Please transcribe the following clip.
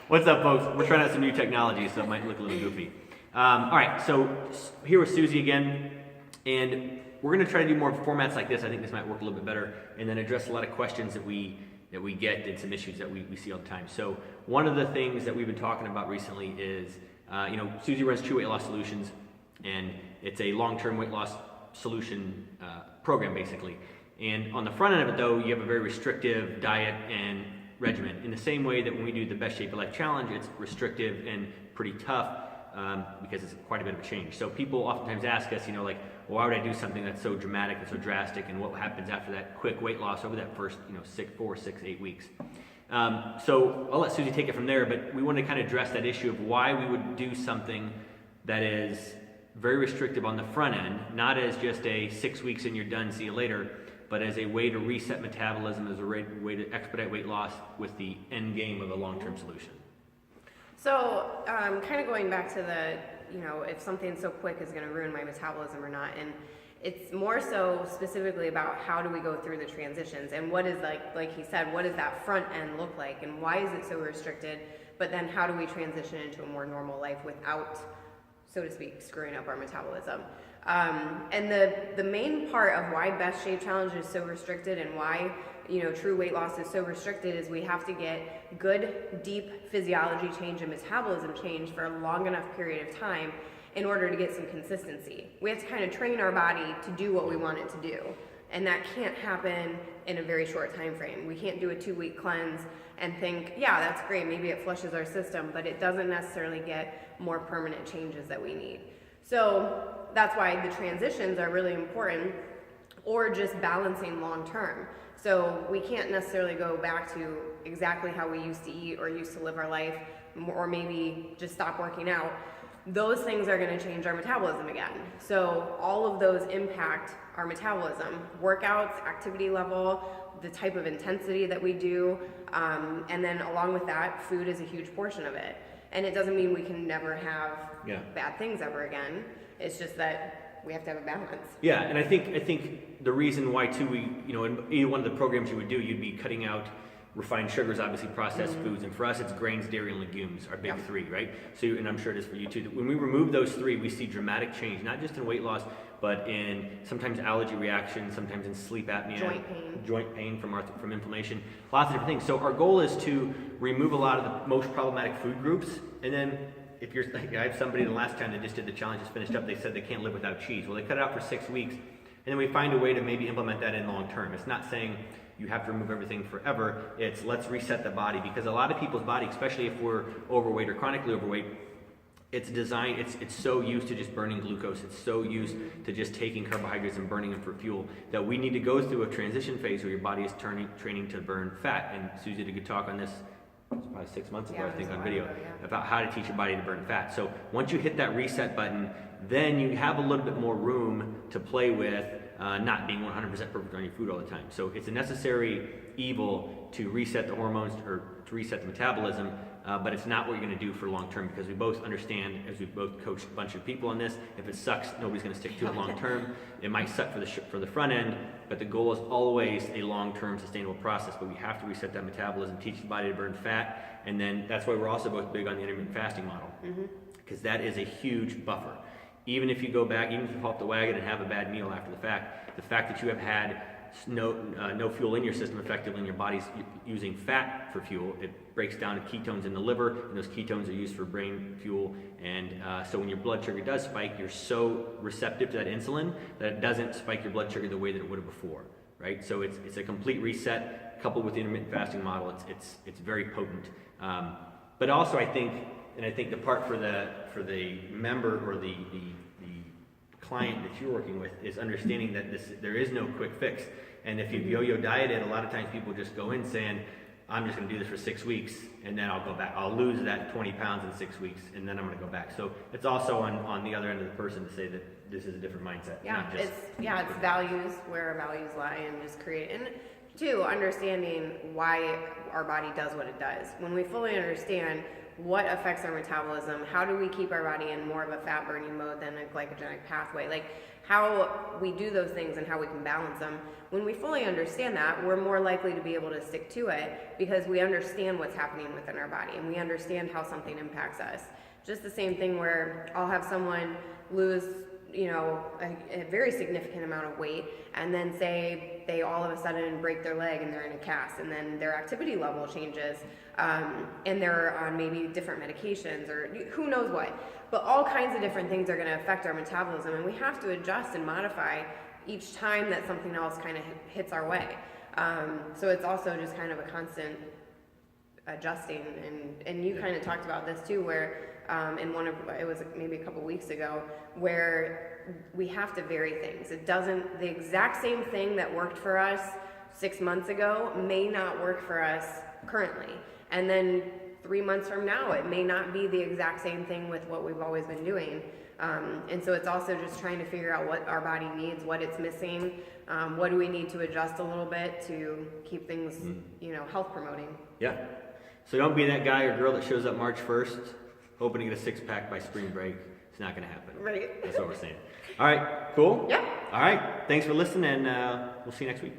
What's up, folks? We're trying out some new technology, so it might look a little goofy. All right, so here with Susie again, and we're going to try to do more formats like this. I think this might work a little bit better, and then address a lot of questions that we get and some issues that we see all the time. So one of the things that we've been talking about recently is, Susie runs True Weight Loss Solutions, and it's a long-term weight loss solution program, basically. And on the front end of it, though, you have a very restrictive diet and regimen. In the same way that when we do the Best Shape of Life Challenge, it's restrictive and pretty tough because it's quite a bit of a change. So people oftentimes ask us, well, why would I do something that's so dramatic and so drastic, and what happens after that quick weight loss over that first, 4, 6, 8 weeks? So I'll let Susie take it from there, but we want to kind of address that issue of why we would do something that is very restrictive on the front end, not as just a 6 weeks and you're done, see you later, but as a way to reset metabolism, as a way to expedite weight loss with the end game of a long-term solution. So kind of going back to the, if something so quick is going to ruin my metabolism or not, and it's more so specifically about how do we go through the transitions, and what is, like he said, what does that front end look like, and why is it so restricted, but then how do we transition into a more normal life without, so to speak, screwing up our metabolism. And the main part of why Best Shape Challenge is so restricted and why true weight loss is so restricted is we have to get good, deep physiology change and metabolism change for a long enough period of time in order to get some consistency. We have to kind of train our body to do what we want it to do. And that can't happen in a very short time frame. We can't do a 2-week cleanse and think, yeah, that's great, maybe it flushes our system, but it doesn't necessarily get more permanent changes that we need. So that's why the transitions are really important, or just balancing long term. So we can't necessarily go back to exactly how we used to eat or used to live our life, or maybe just stop working out. Those things are going to change our metabolism again. So all of those impact our metabolism. Workouts, activity level, the type of intensity that we do, and then along with that, food is a huge portion of it. And it doesn't mean we can never have bad things ever again. It's just that we have to have a balance. Yeah, and I think the reason why too, in either one of the programs you would do, you'd be cutting out refined sugars, obviously processed foods, and for us it's grains, dairy, and legumes, our big three, right? So, and I'm sure it is for you too. When we remove those three, we see dramatic change, not just in weight loss, but in sometimes allergy reactions, sometimes in sleep apnea, joint pain from inflammation, lots of different things. So our goal is to remove a lot of the most problematic food groups, and then if you're, I have somebody the last time that just did the challenge, just finished up, they said they can't live without cheese. Well, they cut it out for 6 weeks, and then we find a way to maybe implement that in long term. It's not saying you have to remove everything forever. It's let's reset the body, because a lot of people's body, especially if we're overweight or chronically overweight, it's designed, it's so used to just burning glucose, it's so used to just taking carbohydrates and burning them for fuel, that we need to go through a transition phase where your body is training to burn fat. And Susie did a good talk on this probably 6 months ago, I think, on video, about how to teach your body to burn fat. So once you hit that reset button, then you have a little bit more room to play with, not being 100% perfect on your food all the time. So it's a necessary evil to reset the hormones or to reset the metabolism, but it's not what you're going to do for long term, because we both understand, as we've both coached a bunch of people on this, if it sucks, nobody's going to stick to it long term. It might suck for the front end, but the goal is always a long-term sustainable process. But we have to reset that metabolism, teach the body to burn fat, and then that's why we're also both big on the intermittent fasting model, because that is a huge buffer. Even if you go back, even if you fall off the wagon and have a bad meal after the fact that you have had no fuel in your system effectively, and your body's using fat for fuel, it breaks down to ketones in the liver, and those ketones are used for brain fuel. And so when your blood sugar does spike, you're so receptive to that insulin that it doesn't spike your blood sugar the way that it would have before, right? So it's a complete reset coupled with the intermittent fasting model. It's very potent. But also I think the part for the member or the client that you're working with is understanding that there is no quick fix. And if you've yo-yo dieted, a lot of times people just go in saying, I'm just going to do this for 6 weeks, and then I'll go back. I'll lose that 20 pounds in 6 weeks, and then I'm going to go back. So it's also on the other end of the person to say that this is a different mindset. It's values, where our values lie, and just create. And two, understanding why our body does what it does. When we fully understand what affects our metabolism, how do we keep our body in more of a fat burning mode than a glycogenic pathway, like how we do those things and how we can balance them. When we fully understand that, we're more likely to be able to stick to it because we understand what's happening within our body and we understand how something impacts us. Just the same thing where I'll have someone lose, you know, a very significant amount of weight, and then say they all of a sudden break their leg and they're in a cast, and then their activity level changes, and they're on maybe different medications or who knows what. But all kinds of different things are going to affect our metabolism, and we have to adjust and modify each time that something else kind of hits our way. So it's also just kind of a constant adjusting, and you kind of talked about this too, where in one of, it was maybe a couple weeks ago, where we have to vary things. It doesn't, the exact same thing that worked for us 6 months ago may not work for us currently. And then 3 months from now, it may not be the exact same thing with what we've always been doing. And so it's also just trying to figure out what our body needs, what it's missing, what do we need to adjust a little bit to keep things, you know, health promoting. Yeah. So don't be that guy or girl that shows up March 1st hoping to get a six-pack by spring break. It's not going to happen. Right. That's what we're saying. All right, cool? Yeah. All right, thanks for listening, and we'll see you next week.